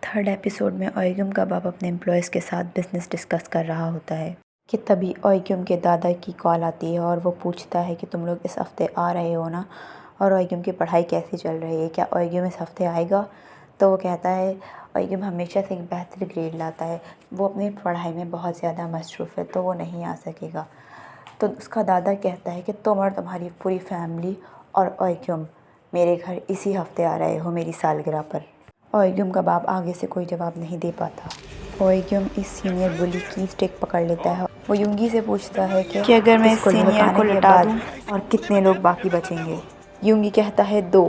Third episode में ओयगुम का बाप अपने एम्प्लॉयज़ के साथ बिज़नेस डिस्कस कर रहा होता है कि तभी ओयगुम के दादा की कॉल आती है और वो पूछता है कि तुम लोग इस हफ़्ते आ रहे हो ना, और ओयगुम की पढ़ाई कैसी चल रही है, क्या ओयगुम इस हफ़्ते आएगा। तो वो कहता है ओयगुम हमेशा से एक बेहतर ग्रेड लाता है, वो अपनी पढ़ाई में बहुत ज़्यादा मसरूफ़ है तो वो नहीं आ सकेगा। तो उसका दादा कहता है कि तुम और तुम्हारी पूरी फैमिली और ओयगुम मेरे घर इसी हफ़्ते आ रहे हो मेरी सालगिरह पर। ओयगुम का बाप आगे से कोई जवाब नहीं दे पाता। ओयगुम इस सीनियर बुली की स्टिक पकड़ लेता है। वो युंगी से पूछता है कि अगर मैं इस इसको सीनियर को लड़काने के लटा बाद दूं और कितने लोग बाकी बचेंगे। युंगी कहता है 2।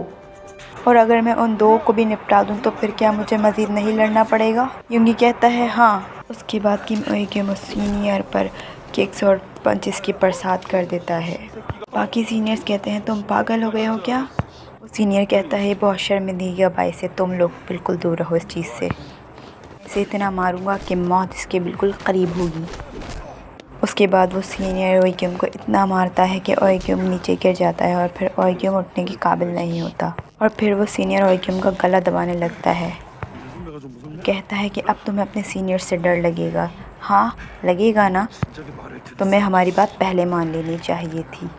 और अगर मैं उन 2 को भी निपटा दूं तो फिर क्या मुझे मज़ीद नहीं लड़ना पड़ेगा। युंगी कहता है हाँ। उसके बाद कि ओयगुम उस सीनियर पर किक्स और पंचेस की बरसात कर देता है। बाकी सीनियर्स कहते हैं तुम पागल हो गए हो क्या। वो सीनियर कहता है बहुत शर्मिंदगी का बाइस है, तुम लोग बिल्कुल दूर रहो इस चीज़ से। इसे इतना मारूंगा कि मौत इसके बिल्कुल करीब होगी। उसके बाद वो सीनियर ओयगुम को इतना मारता है कि ओयगुम नीचे गिर जाता है और फिर ओयगुम उठने के काबिल नहीं होता। और फिर वो सीनियर ओयगुम का गला दबाने लगता है। कहता है कि अब तुम्हें अपने सीनियर से डर लगेगा। हाँ लगेगा ना, तुम्हें हमारी बात पहले मान लेनी चाहिए थी।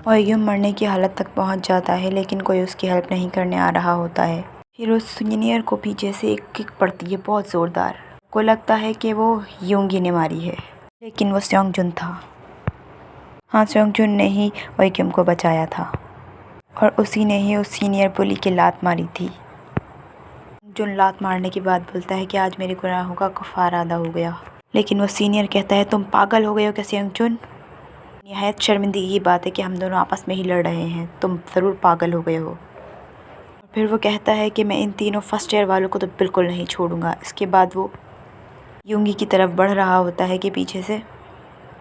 ओयगुम मरने की हालत तक पहुंच जाता है लेकिन कोई उसकी हेल्प नहीं करने आ रहा होता है। फिर उस सीनियर को पीछे से एक किक पड़ती है बहुत ज़ोरदार। को लगता है कि वो युंगी ने मारी है, लेकिन वो सेयोंगजुन था। हाँ, सेयोंगजुन ने ही ओयगुम को बचाया था और उसी ने ही उस सीनियर बुली की लात मारी थी। जुन लात मारने के बाद बोलता है कि आज मेरे गुनाहों का कफ़ारा अदा हो गया। लेकिन वो सीनियर कहता है तुम पागल हो गए हो क्या सेयोंगजुन। निहायत शर्मिंदगी की बात है कि हम दोनों आपस में ही लड़ रहे हैं, तुम ज़रूर पागल हो गए हो। फिर वो कहता है कि मैं इन तीनों फर्स्ट ईयर वालों को तो बिल्कुल नहीं छोड़ूंगा। इसके बाद वो युंगी की तरफ बढ़ रहा होता है कि पीछे से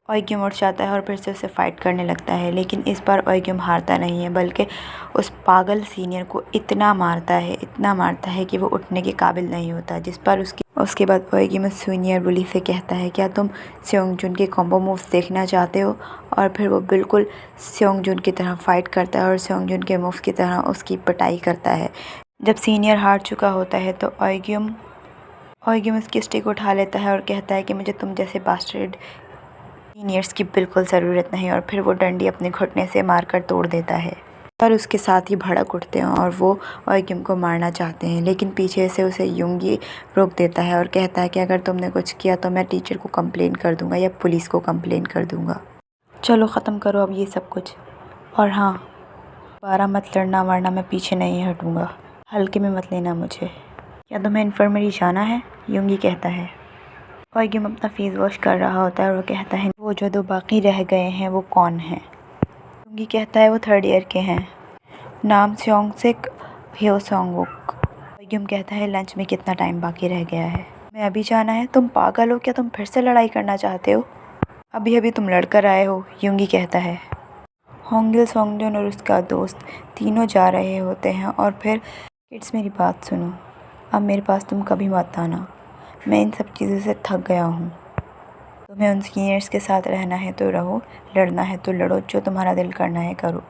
ओयगुम उठ जाता है और फिर से उसे फ़ाइट करने लगता है। लेकिन इस बार ओयगुम हारता नहीं है, बल्कि उस पागल सीनियर को इतना मारता है कि वो उठने के काबिल नहीं होता। जिस पर उसके बाद ओयगुम सीनियर बुली से कहता है क्या तुम सेयोंगजुन के कॉम्बो मूव्स देखना चाहते हो। और फिर वो बिल्कुल सेयोंगजुन की तरह फ़ाइट करता है और सेयोंगजुन के मूव्स की तरह उसकी पिटाई करता है। जब सीनियर हार चुका होता है तो ओयगुम उसकी स्टिक उठा लेता है और कहता है कि मुझे तुम जैसे बास्टर्ड सीनियर्स की बिल्कुल ज़रूरत नहीं। और फिर वो डंडी अपने घुटने से मारकर तोड़ देता है और उसके साथ ही भड़क उठते हैं और वो ओयगुम को मारना चाहते हैं। लेकिन पीछे से उसे युंगी रोक देता है और कहता है कि अगर तुमने कुछ किया तो मैं टीचर को कंप्लेन कर दूंगा या पुलिस को कंप्लेन कर दूंगा। चलो ख़त्म करो अब ये सब कुछ, और हाँ दोबारा मत लड़ना वरना मैं पीछे नहीं हटूँगा। हल्के में मत लेना मुझे। क्या तुम्हें इन्फर्मरी जाना है, युंगी कहता है। ओयगुम अपना फेस वॉश कर रहा होता है और वो कहता है वो जो 2 बाकी रह गए हैं वो कौन हैं। युंगी कहता है वो 3rd ईयर के हैं, नाम सेयोंगसिक ह्योसोंगुक। ओयगुम कहता है लंच में कितना टाइम बाकी रह गया है। मैं अभी जाना है, तुम पागल हो क्या, तुम फिर से लड़ाई करना चाहते हो। अभी अभी तुम लड़कर आए हो, युंगी कहता है। होंगिल सेयोंगजुन और उसका दोस्त तीनों जा रहे होते हैं और फिर किड्स मेरी बात सुनो, अब मेरे पास तुम कभी मत आना, मैं इन सब चीज़ों से थक गया हूँ। तुम्हें उन सीनियर्स के साथ रहना है तो रहो, लड़ना है तो लड़ो, जो तुम्हारा दिल करना है करो,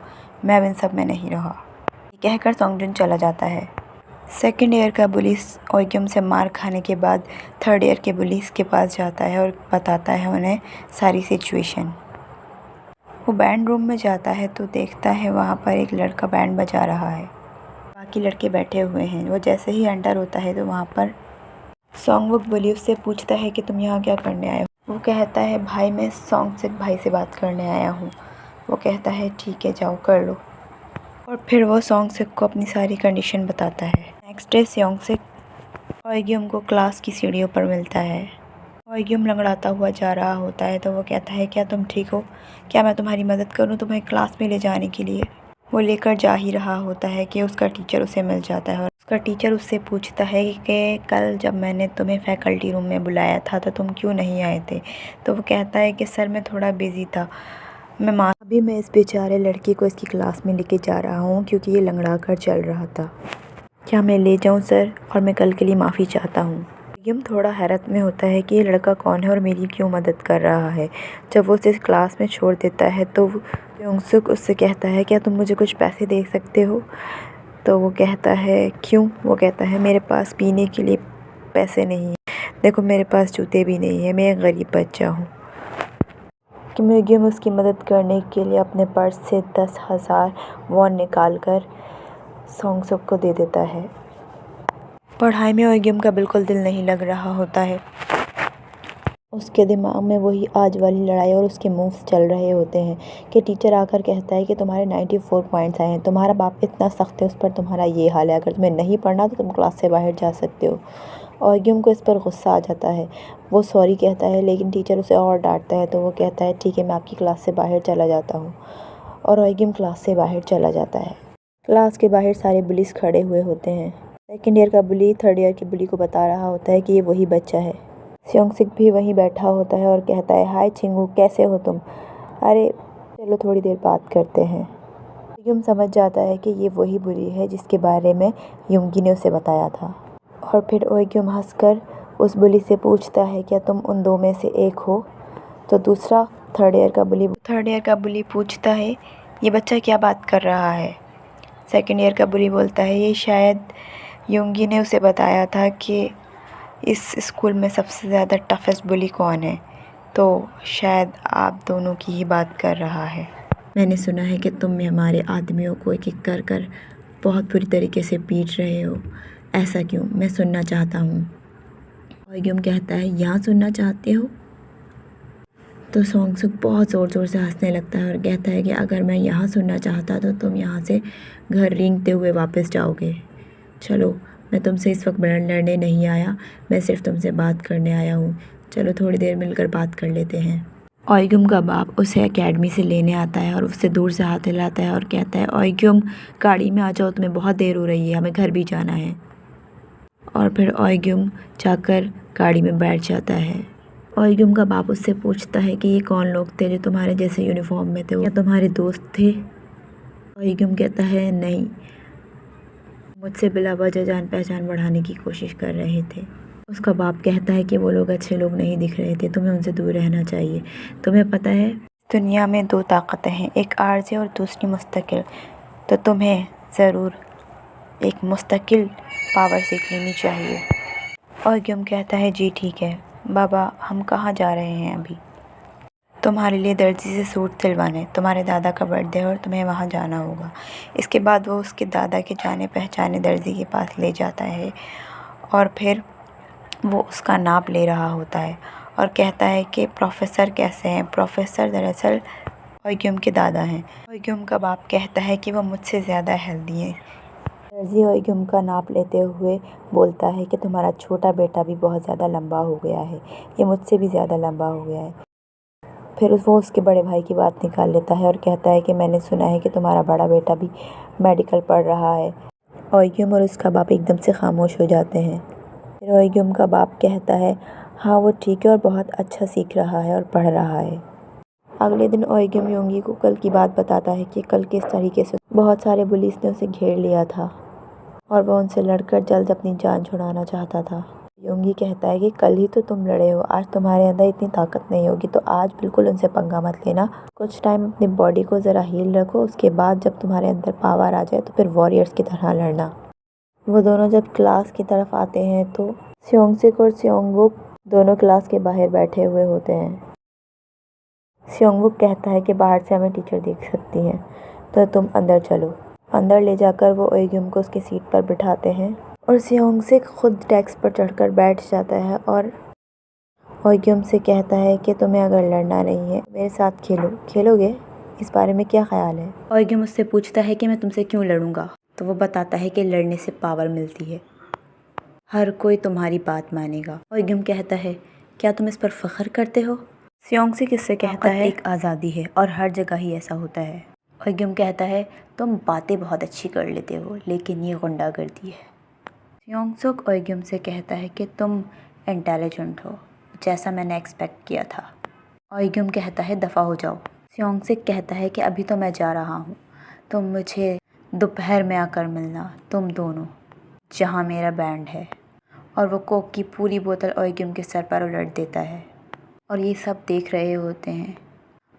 मैं अब इन सब में नहीं रहा। ये कहकर सेयोंगजुन चला जाता है। 2nd ईयर का पुलिस ओयगुम से मार खाने के बाद 3rd ईयर के पुलिस के पास जाता है और बताता है उन्हें सारी सिचुएशन। वो बैंड रूम में जाता है तो देखता है वहाँ पर एक लड़का बैंड बजा रहा है, बाकी लड़के बैठे हुए हैं। वो जैसे ही एंटर होता है तो वहाँ पर सोंगवुक बुली उससे पूछता है कि तुम यहाँ क्या करने आए हो। वो कहता है भाई मैं सेयोंगसिक भाई से बात करने आया हूँ। वो कहता है ठीक है जाओ कर लो, और फिर वो सेयोंगसिक को अपनी सारी कंडीशन बताता है। नेक्स्ट डे सेयोंगसिक ओयगुम को क्लास की सीढ़ियों पर मिलता है। ओयगुम लंगड़ाता हुआ जा रहा होता है तो वो कहता है क्या तुम ठीक हो, क्या मैं तुम्हारी मदद करूँ तुम्हें क्लास में ले जाने के लिए। वो लेकर जा ही रहा होता है कि उसका टीचर उसे मिल जाता है और उसका टीचर उससे पूछता है कि कल जब मैंने तुम्हें फैकल्टी रूम में बुलाया था तो तुम क्यों नहीं आए थे। तो वो कहता है कि सर मैं थोड़ा बिज़ी था, अभी मैं इस बेचारे लड़के को इसकी क्लास में लेके जा रहा हूँ क्योंकि ये लंगड़ा कर चल रहा था। क्या मैं ले जाऊँ सर, और मैं कल के लिए माफ़ी चाहता हूँ। ओयगुम थोड़ा हैरत में होता है कि ये लड़का कौन है और मेरी क्यों मदद कर रहा है। जब वो उसे क्लास में छोड़ देता है तो सेयोंगसुक उससे कहता है क्या तुम मुझे कुछ पैसे दे सकते हो। तो वो कहता है क्यों। वो कहता है मेरे पास पीने के लिए पैसे नहीं हैं, देखो मेरे पास जूते भी नहीं है, मैं एक गरीब बच्चा हूँ। कि म्यूजियम उसकी मदद करने के लिए अपने पर्स से 10,000 वॉन निकाल कर सॉन्गसुक को दे देता है। पढ़ाई में ओयग्यम का बिल्कुल दिल नहीं लग रहा होता है। उसके दिमाग में वही आज वाली लड़ाई और उसके मूव्स चल रहे होते हैं कि टीचर आकर कहता है कि तुम्हारे 94 पॉइंट्स आए हैं, तुम्हारा बाप इतना सख्त है, उस पर तुम्हारा ये हाल है, अगर तुम्हें नहीं पढ़ना तो तुम क्लास से बाहर जा सकते हो। ओयग्यम को इस पर गुस्सा आ जाता है। वो सॉरी कहता है लेकिन टीचर उसे और डांटता है, तो वो कहता है ठीक है मैं आपकी क्लास से बाहर चला जाता हूँ। और ओयग्यम क्लास से बाहर चला जाता है। क्लास के बाहर सारे बुलिस खड़े हुए होते हैं। सेकेंड ईयर का बुली थर्ड ईयर के बुली को बता रहा होता है कि ये वही बच्चा है। स्योंगसिक भी वहीं बैठा होता है और कहता है हाय चिंगू, कैसे हो तुम? अरे चलो थोड़ी देर बात करते हैं। युम समझ जाता है कि ये वही बुली है जिसके बारे में युंगी ने उसे बताया था। और फिर ओयग्युम हंसकर उस बुली से पूछता है क्या तुम उन दो में से एक हो? तो दूसरा थर्ड ईयर का बुली पूछता है ये बच्चा क्या बात कर रहा है? सेकेंड ईयर का बुली बोलता है ये शायद युंगी ने उसे बताया था कि इस स्कूल में सबसे ज़्यादा टफेस्ट बुली कौन है, तो शायद आप दोनों की ही बात कर रहा है। मैंने सुना है कि तुम हमारे आदमियों को एक एक कर कर बहुत बुरी तरीके से पीट रहे हो, ऐसा क्यों? मैं सुनना चाहता हूँ। ओयग्युम कहता है यहाँ सुनना चाहते हो? तो सॉन्गसुक बहुत ज़ोर ज़ोर से हंसने लगता है और कहता है कि अगर मैं यहाँ सुनना चाहता तो तुम यहाँ से घर रेंगते हुए वापस जाओगे। चलो मैं तुमसे इस वक्त लड़ने नहीं आया, मैं सिर्फ तुमसे बात करने आया हूँ। चलो थोड़ी देर मिलकर बात कर लेते हैं। ओयग्युम का बाप उसे एकेडमी से लेने आता है और उससे दूर से हाथ हिलाता है और कहता है ओयग्युम गाड़ी में आ जाओ, तुम्हें बहुत देर हो रही है, हमें घर भी जाना है। और फिर ओयग्युम जाकर गाड़ी में बैठ जाता है। ओयग्युम का बाप उससे पूछता है कि ये कौन लोग थे जो तुम्हारे जैसे यूनिफॉर्म में थे, क्या तुम्हारे दोस्त थे? ओयग्युम कहता है नहीं, मुझसे बिला वजह जान पहचान बढ़ाने की कोशिश कर रहे थे। उसका बाप कहता है कि वो लोग अच्छे लोग नहीं दिख रहे थे, तुम्हें उनसे दूर रहना चाहिए। तुम्हें पता है दुनिया में दो ताकतें हैं, एक आर्ज़ी और दूसरी मुस्तकिल, तो तुम्हें ज़रूर एक मुस्तकिल पावर सीख लेनी चाहिए। ओयग्युम कहता है जी ठीक है बाबा, हम कहाँ जा रहे हैं अभी? तुम्हारे लिए दर्जी से सूट सिलवाने, तुम्हारे दादा का बर्थडे है और तुम्हें वहाँ जाना होगा। इसके बाद वो उसके दादा के जाने पहचाने दर्जी के पास ले जाता है और फिर वो उसका नाप ले रहा होता है और कहता है कि प्रोफेसर कैसे हैं? प्रोफेसर दरअसल ओयग्युम के दादा हैं। ओयग्युम का बाप कहता है कि वो मुझसे ज़्यादा हेल्दी है। दर्जी ओयग्युम का नाप लेते हुए बोलता है कि तुम्हारा छोटा बेटा भी बहुत ज़्यादा लंबा हो गया है, ये मुझसे भी ज़्यादा लंबा हो गया है। फिर वो उसके बड़े भाई की बात निकाल लेता है और कहता है कि मैंने सुना है कि तुम्हारा बड़ा बेटा भी मेडिकल पढ़ रहा है। ओयग्युम और उसका बाप एकदम से खामोश हो जाते हैं। फिर ओयग्युम का बाप कहता है हाँ वो ठीक है और बहुत अच्छा सीख रहा है और पढ़ रहा है। अगले दिन ओयग्युम योंगी को कल की बात बताता है कि कल किस तरीके से बहुत सारे पुलिस ने उसे घेर लिया था और वह उनसे लड़कर जल्द अपनी जान छुड़ाना चाहता था। योंगी कहता है कि कल ही तो तुम लड़े हो, आज तुम्हारे अंदर इतनी ताकत नहीं होगी, तो आज बिल्कुल उनसे पंगा मत लेना। कुछ टाइम अपनी बॉडी को ज़रा हील रखो, उसके बाद जब तुम्हारे अंदर पावर आ जाए तो फिर वॉरियर्स की तरह लड़ना। वो दोनों जब क्लास की तरफ आते हैं तो स्योंगसिक और स्योंगवुक दोनों क्लास के बाहर बैठे हुए होते हैं। स्योंगवुक कहता है कि बाहर से हमें टीचर देख सकती हैं, तो तुम अंदर चलो। अंदर ले जाकर वो ओयग्युम को उसकी सीट पर बिठाते हैं और स्योंगसिक खुद डेस्क पर चढ़कर बैठ जाता है और ओयग्युम से कहता है कि तुम्हें अगर लड़ना नहीं है मेरे साथ खेलोगे? इस बारे में क्या ख्याल है? ओयग्युम उससे पूछता है कि मैं तुमसे क्यों लड़ूंगा? तो वो बताता है कि लड़ने से पावर मिलती है, हर कोई तुम्हारी बात मानेगा। ओयग्युम कहता है क्या तुम इस पर फ़ख्र करते हो? स्योंगसिक इससे कहता है एक आज़ादी है और हर जगह ही ऐसा होता है। ओयग्युम कहता है तुम बातें बहुत अच्छी कर लेते हो लेकिन ये गुंडागर्दी है। स्योंगसुक ओयग्युम से कहता है कि तुम इंटेलिजेंट हो, जैसा मैंने एक्सपेक्ट किया था। ओयग्युम कहता है दफ़ा हो जाओ। स्योंगसिक कहता है कि अभी तो मैं जा रहा हूँ, तुम मुझे दोपहर में आकर मिलना, तुम दोनों, जहाँ मेरा बैंड है। और वो कोक की पूरी बोतल ओयग्युम के सर पर उलट देता है और ये सब देख रहे होते हैं।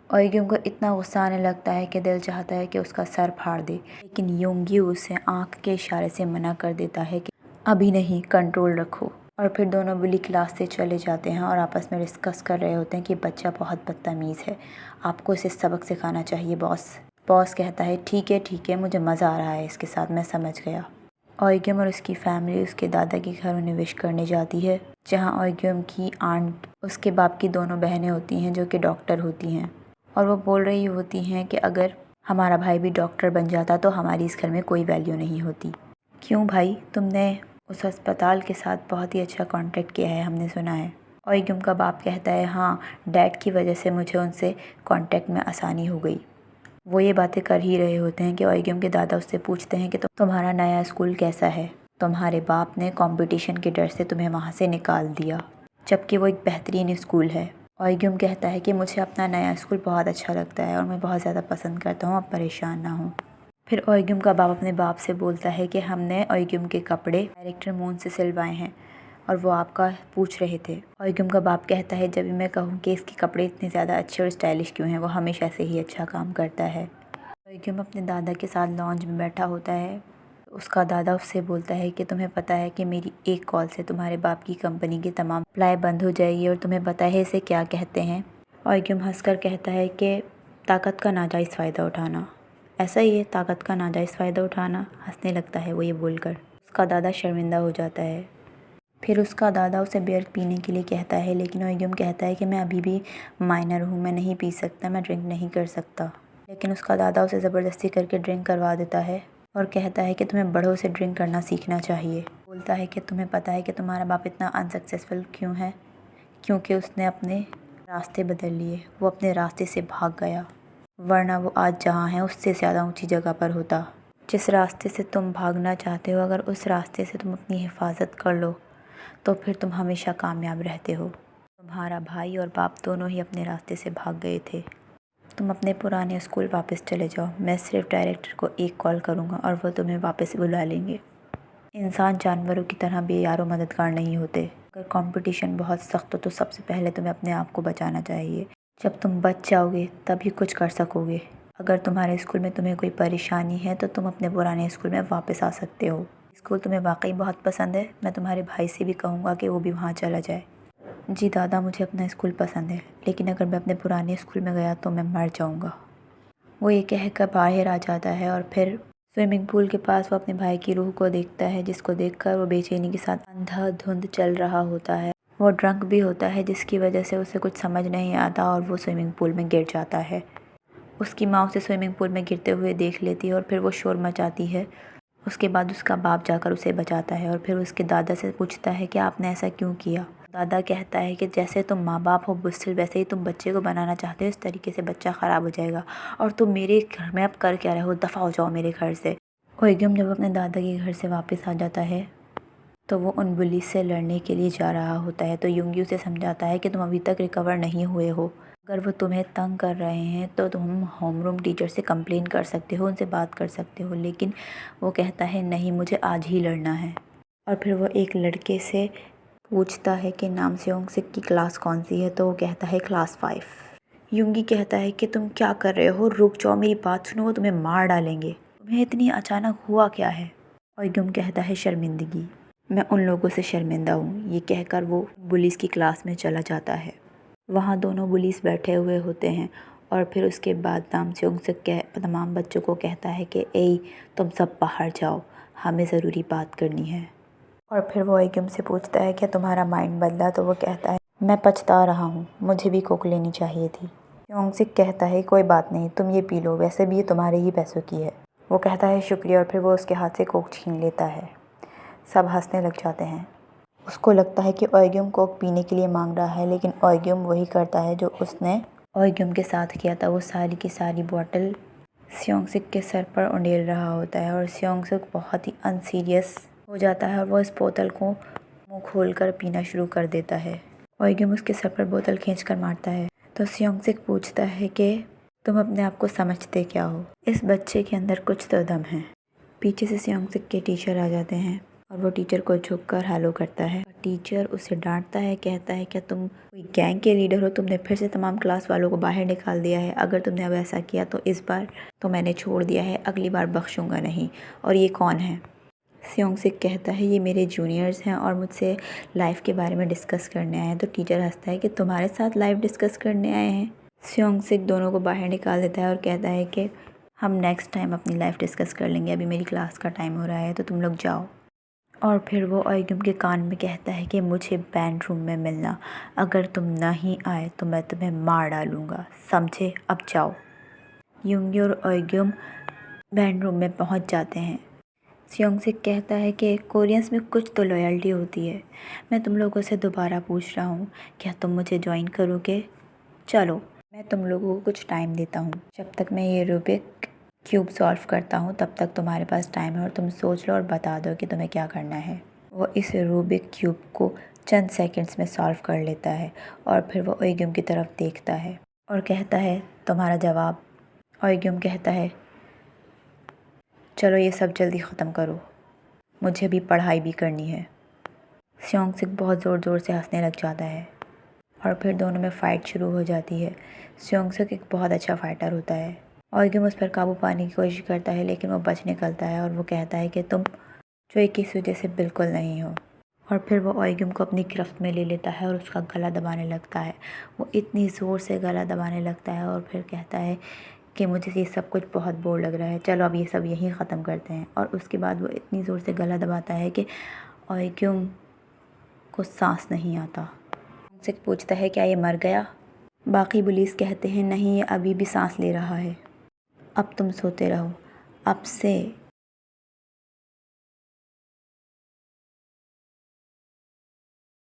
ओयग्युम को इतना गुस्सा आने लगता है कि दिल चाहता है कि उसका सर फाड़ दे, लेकिन योंगी उसे आँख के इशारे से मना कर देता है कि अभी नहीं, कंट्रोल रखो। और फिर दोनों बुली क्लास से चले जाते हैं और आपस में डिस्कस कर रहे होते हैं कि बच्चा बहुत बदतमीज़ है, आपको इसे सबक सिखाना चाहिए बॉस। बॉस कहता है ठीक है, मुझे मज़ा आ रहा है इसके साथ, मैं समझ गया। ऑयग्यूम और उसकी फैमिली उसके दादा के घर उन्हें विश करने जाती है, जहाँ ऑयग्यूम की आंट उसके बाप की दोनों बहनें होती हैं जो कि डॉक्टर होती हैं, और वो बोल रही होती हैं कि अगर हमारा भाई भी डॉक्टर बन जाता तो हमारी इस घर में कोई वैल्यू नहीं होती। क्यों भाई, तुमने उस अस्पताल के साथ बहुत ही अच्छा कॉन्टैक्ट किया है, हमने सुना है। ऑयग्यूम का बाप कहता है हाँ, डैड की वजह से मुझे उनसे कॉन्टैक्ट में आसानी हो गई। वो ये बातें कर ही रहे होते हैं कि ऑयग्यूम के दादा उससे पूछते हैं कि तुम्हारा नया स्कूल कैसा है। तुम्हारे बाप ने कंपटीशन के डर से तुम्हें वहाँ से निकाल दिया, जबकि वो एक बेहतरीन स्कूल है। ऑयग्यूम कहता है कि मुझे अपना नया स्कूल बहुत अच्छा लगता है और मैं बहुत ज़्यादा पसंद करता हूँ, अब परेशान ना हूँ। फिर ऑयग्यूम का बाप अपने बाप से बोलता है कि हमने ऑयग्यूम के कपड़े डायरेक्टर मून से सिलवाए हैं और वो आपका पूछ रहे थे। ऑयग्यूम का बाप कहता है जब भी मैं कहूँ कि इसके कपड़े इतने ज़्यादा अच्छे और स्टाइलिश क्यों हैं, वो हमेशा से ही अच्छा काम करता है। ऑयग्यूम अपने दादा के साथ लॉन्ज में बैठा होता है, उसका दादा उससे बोलता है कि तुम्हें पता है कि मेरी एक कॉल से तुम्हारे बाप की कंपनी की तमाम सप्लाई बंद हो जाएगी और तुम्हें पता है इसे क्या कहते हैं। ऑयग्यूम हंसकर कहता है कि ताकत का नाजायज़ फ़ायदा उठाना। ऐसा ही है, ताकत का नाजायज़ फ़ायदा उठाना। हंसने लगता है वो ये बोलकर। उसका दादा शर्मिंदा हो जाता है। फिर उसका दादा उसे बियर पीने के लिए कहता है, लेकिन ऑयग्यूम कहता है कि मैं अभी भी माइनर हूँ, मैं नहीं पी सकता, मैं ड्रिंक नहीं कर सकता। लेकिन उसका दादा उसे ज़बरदस्ती करके ड्रिंक करवा देता है और कहता है कि तुम्हें बड़ों से ड्रिंक करना सीखना चाहिए। बोलता है कि तुम्हें पता है कि तुम्हारा बाप इतना अनसक्सेसफुल क्यों है, क्योंकि उसने अपने रास्ते बदल लिए, वो अपने रास्ते से भाग गया, वरना वो आज जहाँ है उससे ज़्यादा ऊंची जगह पर होता। जिस रास्ते से तुम भागना चाहते हो, अगर उस रास्ते से तुम अपनी हिफाजत कर लो तो फिर तुम हमेशा कामयाब रहते हो। तुम्हारा भाई और बाप दोनों ही अपने रास्ते से भाग गए थे। तुम अपने पुराने स्कूल वापस चले जाओ, मैं सिर्फ डायरेक्टर को एक कॉल करूँगा और वो तुम्हें वापस बुला लेंगे। इंसान जानवरों की तरह बेयार और मददगार नहीं होते। अगर कंपटीशन बहुत सख्त हो तो सबसे पहले तुम्हें अपने आप को बचाना चाहिए। जब तुम बच जाओगे तभी कुछ कर सकोगे। अगर तुम्हारे स्कूल में तुम्हें कोई परेशानी है तो तुम अपने पुराने स्कूल में वापस आ सकते हो। स्कूल तुम्हें वाकई बहुत पसंद है, मैं तुम्हारे भाई से भी कहूँगा कि वो भी वहाँ चला जाए। जी दादा, मुझे अपना स्कूल पसंद है, लेकिन अगर मैं अपने पुराने स्कूल में गया तो मैं मर जाऊँगा। वो ये कहकर बाहर आ जाता है और फिर स्विमिंग पूल के पास वो अपने भाई की रूह को देखता है, जिसको देखकर वो बेचैनी के साथ अंधाधुंध चल रहा होता है। वो ड्रंक भी होता है, जिसकी वजह से उसे कुछ समझ नहीं आता और वो स्विमिंग पूल में गिर जाता है। उसकी माँ उसे स्विमिंग पूल में गिरते हुए देख लेती है और फिर वो शोर मचाती है। उसके बाद उसका बाप जाकर उसे बचाता है और फिर उसके दादा से पूछता है कि आपने ऐसा क्यों किया। दादा कहता है कि जैसे तुम माँ बाप हो बुज़दिल, वैसे ही तुम बच्चे को बनाना चाहते हो, इस तरीके से बच्चा ख़राब हो जाएगा और तुम मेरे घर में अब कर क्या रहे हो, दफ़ा हो जाओ मेरे घर से। ऑयग्यूम जब अपने दादा के घर से वापस आ जाता है तो वो उन बुली से लड़ने के लिए जा रहा होता है, तो युंगी उसे समझाता है कि तुम अभी तक रिकवर नहीं हुए हो। अगर वो तुम्हें तंग कर रहे हैं तो तुम होमरूम टीचर से कंप्लेन कर सकते हो, उनसे बात कर सकते हो। लेकिन वो कहता है नहीं, मुझे आज ही लड़ना है। और फिर वो एक लड़के से पूछता है कि नाम सेयोंगसिक की क्लास कौन सी है, तो वो कहता है क्लास 5। युंगी कहता है कि तुम क्या कर रहे हो, रुक जाओ, मेरी बात सुनो, वो तुम्हें मार डालेंगे, तुम्हें इतनी अचानक हुआ क्या है। ऑयग्यूम कहता है शर्मिंदगी, मैं उन लोगों से शर्मिंदा हूँ। ये कहकर वो बुलिस की क्लास में चला जाता है। वहाँ दोनों बुलिस बैठे हुए होते हैं और फिर उसके बाद नाम सेयोंगसिक तमाम बच्चों को कहता है कि ए तुम सब बाहर जाओ, हमें ज़रूरी बात करनी है। और फिर वो ऑयग्यूम से पूछता है क्या तुम्हारा माइंड बदला, तो वो कहता है मैं पछता रहा हूँ, मुझे भी कोक लेनी चाहिए थी। सेयोंगसिक कहता है कोई बात नहीं, तुम ये पी लो, वैसे भी ये तुम्हारे ही पैसों की है। वो कहता है शुक्रिया और फिर वो उसके हाथ से कोक छीन लेता है। सब हंसने लग जाते हैं। उसको लगता है कि ऑयग्यूम कोक पीने के लिए मांग रहा है, लेकिन ऑयग्यूम वही करता है जो उसने ऑयग्यूम के साथ किया था। वो सारी की सारी बॉटल सेयोंगसिक के सर पर उंडेल रहा होता है और सेयोंगसिक बहुत ही अनसीरियस हो जाता है और वो इस बोतल को मुंह खोलकर पीना शुरू कर देता है। ऑयग्यूम उसके सर पर बोतल खींचकर मारता है तो सेयोंगसिक पूछता है कि तुम अपने आप को समझते क्या हो, इस बच्चे के अंदर कुछ तो दम है। पीछे से सेयोंगसिक के टीचर आ जाते हैं और वो टीचर को झुककर हेलो करता है। टीचर उसे डांटता है, कहता है क्या तुम कोई गैंग के लीडर हो, तुमने फिर से तमाम क्लास वालों को बाहर निकाल दिया है। अगर तुमने अब ऐसा किया तो इस बार तो मैंने छोड़ दिया है, अगली बार बख्शूंगा नहीं। और ये कौन है? स्योंगसिक कहता है ये मेरे जूनियर्स हैं और मुझसे लाइफ के बारे में डिस्कस करने आए हैं। तो टीचर हंसता है कि तुम्हारे साथ लाइफ डिस्कस करने आए हैं। स्योंगसिक दोनों को बाहर निकाल देता है और कहता है कि हम नेक्स्ट टाइम अपनी लाइफ डिस्कस कर लेंगे, अभी मेरी क्लास का टाइम हो रहा है तो तुम लोग जाओ। और फिर वो ऑयग्यूम के कान में कहता है कि मुझे बैंड रूम में मिलना, अगर तुम नहीं आए तो मैं तुम्हें मार डालूँगा, समझे? अब जाओ। युंगी और ऑयग्यूम बैंड रूम में पहुंच जाते हैं। स्योंगसिक कहता है कि कोरियंस में कुछ तो लॉयल्टी होती है। मैं तुम लोगों से दोबारा पूछ रहा हूँ, क्या तुम मुझे ज्वाइन करोगे? चलो, मैं तुम लोगों को कुछ टाइम देता हूँ। जब तक मैं ये रूबिक क्यूब सॉल्व करता हूँ तब तक तुम्हारे पास टाइम है और तुम सोच लो और बता दो कि तुम्हें क्या करना है। वो इस रूबिक क्यूब को चंद सेकंड्स में सॉल्व कर लेता है और फिर वो ऑयग्यूम की तरफ देखता है और कहता है तुम्हारा जवाब। ऑयग्यूम कहता है चलो ये सब जल्दी ख़त्म करो, मुझे भी पढ़ाई भी करनी है। स्योंगसिक बहुत ज़ोर ज़ोर से हंसने लग जाता है और फिर दोनों में फ़ाइट शुरू हो जाती है। स्योंगसिक एक बहुत अच्छा फाइटर होता है। ऑयग्यूम उस पर काबू पाने की कोशिश करता है लेकिन वो बच निकलता है और वो कहता है कि तुम जो इस वजह से बिल्कुल नहीं हो। और फिर वो ऑयग्यूम को अपनी गिरफ्त में ले लेता है और उसका गला दबाने लगता है। वो इतनी ज़ोर से गला दबाने लगता है और फिर कहता है कि मुझे ये सब कुछ बहुत बोर लग रहा है, चलो अब ये सब यहीं ख़त्म करते हैं। और उसके बाद वो इतनी ज़ोर से गला दबाता है कि ऑयग्यूम को सांस नहीं आता। उनसे पूछता है क्या ये मर गया? बाकी बुलीस कहते हैं नहीं, ये अभी भी सांस ले रहा है। अब तुम सोते रहो, अब से